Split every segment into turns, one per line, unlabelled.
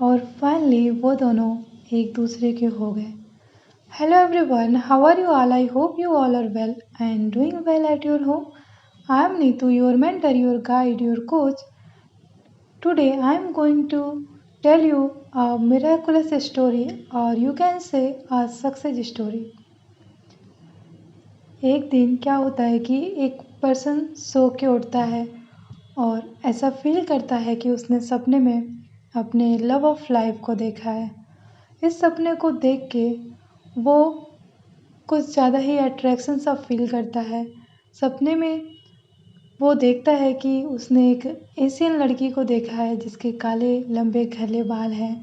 और फाइनली वो दोनों एक दूसरे के हो गए। Hello everyone, how are you all? I hope you all are well and doing well at your home. I am Neetu, your mentor, your guide, your coach. Today I am going to tell you a miraculous story, or you can say a success story. एक दिन क्या होता है कि एक person so के उठता है और ऐसा फील करता है कि उसने सपने में अपने लव ऑफ लाइफ को देखा है। इस सपने को देख के वो कुछ ज़्यादा ही अट्रैक्शन सा फील करता है। सपने में वो देखता है कि उसने एक एशियन लड़की को देखा है जिसके काले लंबे घने बाल हैं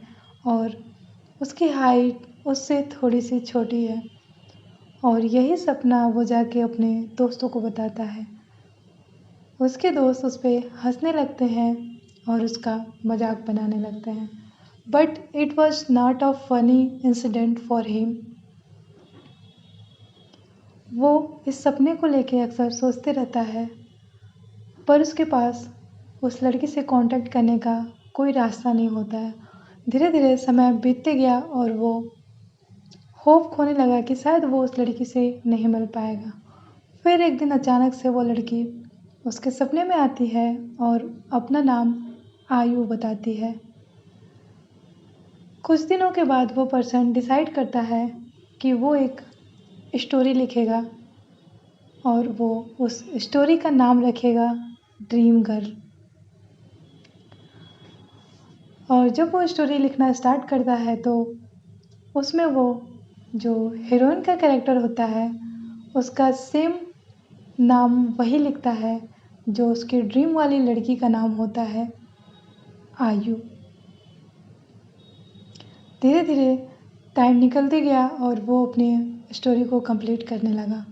और उसकी हाइट उससे थोड़ी सी छोटी है। और यही सपना वो जाके अपने दोस्तों को बताता है। उसके दोस्त उस पे हंसने लगते हैं और उसका मजाक बनाने लगते हैं। But it was not a funny incident for him. वो इस सपने को लेके अक्सर सोचते रहता है, पर उसके पास उस लड़की से कांटेक्ट करने का कोई रास्ता नहीं होता है। धीरे धीरे समय बीतते गया और वो होप खोने लगा कि शायद वो उस लड़की से नहीं मिल पाएगा। फिर एक दिन अचानक से वो लड़की उसके सपने में आती है और अपना नाम आयु बताती है। कुछ दिनों के बाद वो पर्सन डिसाइड करता है कि वो एक स्टोरी लिखेगा और वो उस स्टोरी का नाम रखेगा ड्रीम गर्ल। और जब वो स्टोरी लिखना स्टार्ट करता है तो उसमें वो जो हीरोइन का कैरेक्टर होता है उसका सेम नाम वही लिखता है जो उसके ड्रीम वाली लड़की का नाम होता है आयु। धीरे धीरे टाइम निकलते गया और वो अपनी स्टोरी को कंप्लीट करने लगा।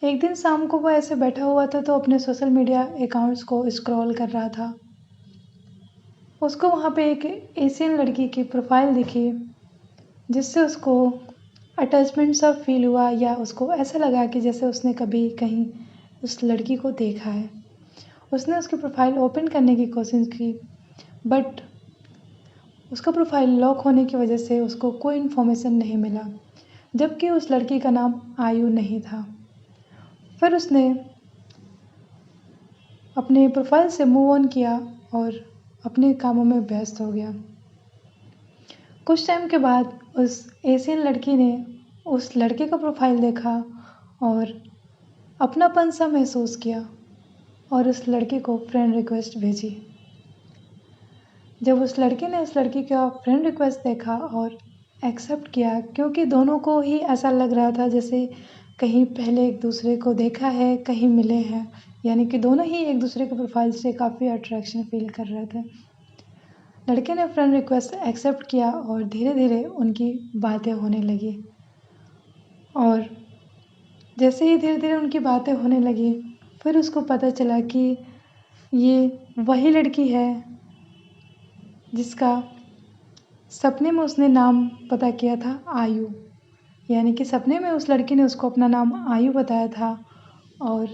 एक दिन शाम को वो ऐसे बैठा हुआ था तो अपने सोशल मीडिया अकाउंट्स को स्क्रॉल कर रहा था। उसको वहाँ पे एक एशियन लड़की की प्रोफाइल दिखी जिससे उसको अटैचमेंट सा फील हुआ या उसको ऐसा लगा कि जैसे उसने कभी कहीं उस लड़की को देखा है। उसने उसकी प्रोफाइल ओपन करने की कोशिश की बट उसका प्रोफाइल लॉक होने की वजह से उसको कोई इन्फॉर्मेशन नहीं मिला, जबकि उस लड़की का नाम आयु नहीं था। फिर उसने अपने प्रोफाइल से मूव ऑन किया और अपने कामों में व्यस्त हो गया। कुछ टाइम के बाद उस एशियन लड़की ने उस लड़के का प्रोफाइल देखा और अपनापन सा महसूस किया और उस लड़के को फ्रेंड रिक्वेस्ट भेजी। जब उस लड़के ने उस लड़की का फ्रेंड रिक्वेस्ट देखा और एक्सेप्ट किया, क्योंकि दोनों को ही ऐसा लग रहा था जैसे कहीं पहले एक दूसरे को देखा है, कहीं मिले हैं, यानी कि दोनों ही एक दूसरे के प्रोफाइल से काफ़ी अट्रैक्शन फील कर रहे थे। लड़के ने फ्रेंड रिक्वेस्ट एक्सेप्ट किया और धीरे धीरे उनकी बातें होने लगी। और जैसे ही धीरे धीरे उनकी बातें होने लगी फिर उसको पता चला कि ये वही लड़की है जिसका सपने में उसने नाम पता किया था आयु। यानी कि सपने में उस लड़की ने उसको अपना नाम आयु बताया था और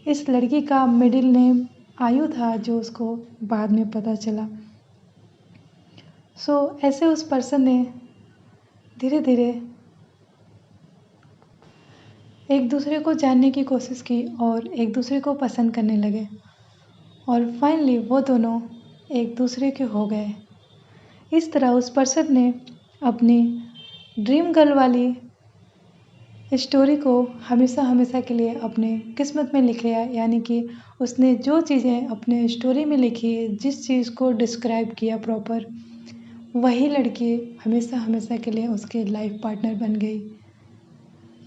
इस लड़की का मिडिल नेम आयु था जो उसको बाद में पता चला। ऐसे उस पर्सन ने धीरे धीरे एक दूसरे को जानने की कोशिश की और एक दूसरे को पसंद करने लगे और फाइनली वो दोनों एक दूसरे के हो गए। इस तरह उस पर्सन ने अपनी ड्रीम गर्ल वाली स्टोरी को हमेशा हमेशा के लिए अपने किस्मत में लिख लिया। यानी कि उसने जो चीज़ें अपने स्टोरी में लिखी, जिस चीज़ को डिस्क्राइब किया प्रॉपर, वही लड़की हमेशा हमेशा के लिए उसके लाइफ पार्टनर बन गई।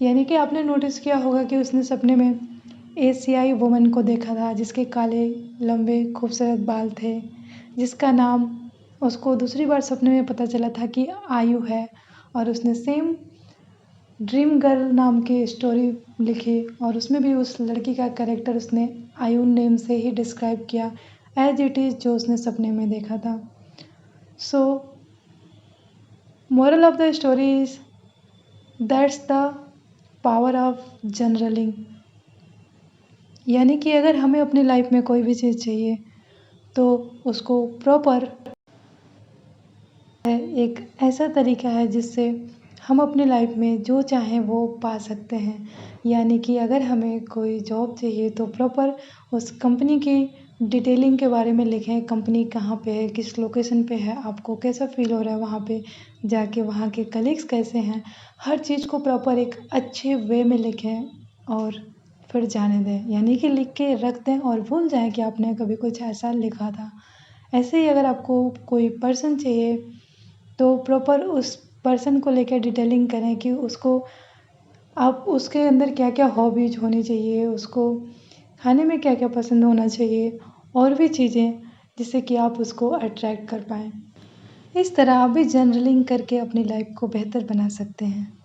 यानी कि आपने नोटिस किया होगा कि उसने सपने में एशियाई वुमन को देखा था जिसके काले लंबे खूबसूरत बाल थे, जिसका नाम उसको दूसरी बार सपने में पता चला था कि आयु है। और उसने सेम ड्रीम गर्ल नाम की स्टोरी लिखी और उसमें भी उस लड़की का कैरेक्टर उसने आयु नेम से ही डिस्क्राइब किया एज इट इज़ जो उसने सपने में देखा था। Moral of the story is that's the power of journaling. यानी कि अगर हमें अपनी लाइफ में कोई भी चीज़ चाहिए तो उसको प्रॉपर एक ऐसा तरीका है जिससे हम अपनी लाइफ में जो चाहें वो पा सकते हैं। यानी कि अगर हमें कोई जॉब चाहिए तो प्रॉपर उस कंपनी की डिटेलिंग के बारे में लिखें, कंपनी कहाँ पे है, किस लोकेशन पे है, आपको कैसा फ़ील हो रहा है वहाँ पे जाके, वहाँ के कलीग्स कैसे हैं, हर चीज़ को प्रॉपर एक अच्छे वे में लिखें और फिर जाने दें। यानी कि लिख के रख दें और भूल जाएँ कि आपने कभी कुछ ऐसा लिखा था। ऐसे ही अगर आपको कोई पर्सन चाहिए तो प्रॉपर उस पर्सन को लेकर डिटेलिंग करें कि उसको आप उसके अंदर क्या-क्या हॉबीज़ होनी चाहिए, उसको खाने में क्या-क्या पसंद होना चाहिए और भी चीज़ें जिससे कि आप उसको अट्रैक्ट कर पाएँ। इस तरह आप भी जर्नलिंग करके अपनी लाइफ़ को बेहतर बना सकते हैं।